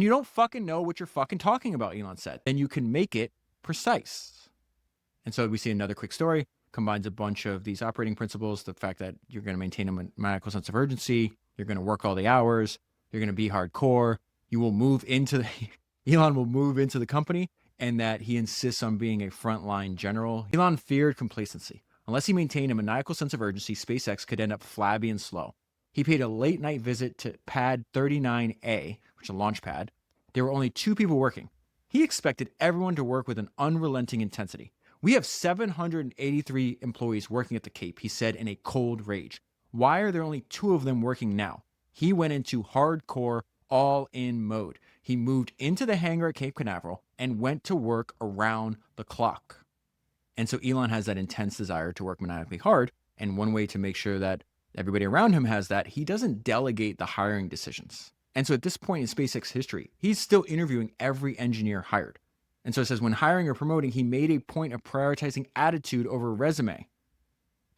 You don't fucking know what you're fucking talking about, Elon said. Then you can make it precise. And so we see another quick story, combines a bunch of these operating principles, the fact that you're going to maintain a maniacal sense of urgency, you're going to work all the hours, you're going to be hardcore, you will move into Elon will move into the company, and that he insists on being a frontline general. Elon feared complacency. Unless he maintained a maniacal sense of urgency, SpaceX could end up flabby and slow. He paid a late night visit to pad 39A, which is a launch pad. There were only 2 people working. He expected everyone to work with an unrelenting intensity. We have 783 employees working at the Cape, he said in a cold rage. Why are there only 2 of them working now? He went into hardcore, all-in mode. He moved into the hangar at Cape Canaveral and went to work around the clock. And so Elon has that intense desire to work maniacally hard. And one way to make sure that everybody around him has that, he doesn't delegate the hiring decisions. And so at this point in SpaceX history, he's still interviewing every engineer hired. And so it says when hiring or promoting, he made a point of prioritizing attitude over resume.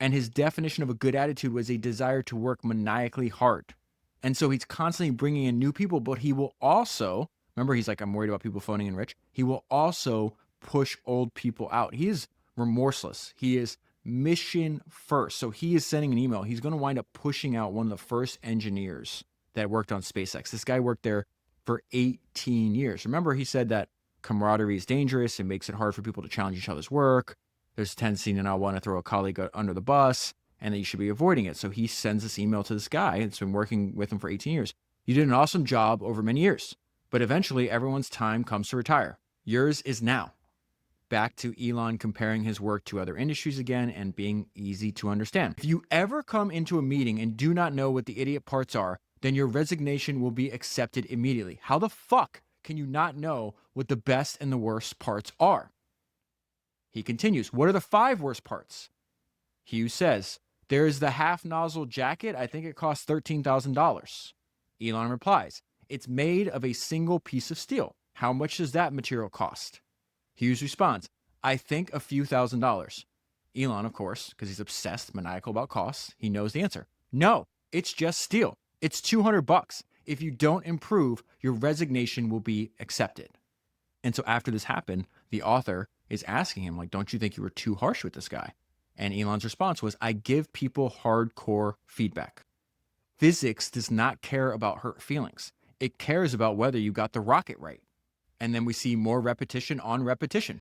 And his definition of a good attitude was a desire to work maniacally hard. And so he's constantly bringing in new people, but he will also, remember, he's like, I'm worried about people phoning in rich. He will also push old people out. He is remorseless. He is mission first. So he is sending an email. He's going to wind up pushing out one of the first engineers that worked on SpaceX. This guy worked there for 18 years. Remember, he said that camaraderie is dangerous. It makes it hard for people to challenge each other's work. There's a tendency to not want to throw a colleague under the bus, and that you should be avoiding it. So he sends this email to this guy that's been working with him for 18 years. You did an awesome job over many years, but eventually everyone's time comes to retire. Yours is now. Back to Elon comparing his work to other industries again and being easy to understand. If you ever come into a meeting and do not know what the idiot parts are, then your resignation will be accepted immediately. How the fuck can you not know what the best and the worst parts are? He continues, what are the 5 worst parts? Hughes says, there is the half nozzle jacket. I think it costs $13,000. Elon replies, it's made of a single piece of steel. How much does that material cost? Hughes responds, I think a few $1,000s. Elon, of course, because he's obsessed, maniacal about costs, he knows the answer. No, it's just steel. It's $200. If you don't improve, your resignation will be accepted. And so after this happened, the author is asking him, like, don't you think you were too harsh with this guy? And Elon's response was, I give people hardcore feedback. Physics does not care about hurt feelings. It cares about whether you got the rocket right. And then we see more repetition on repetition.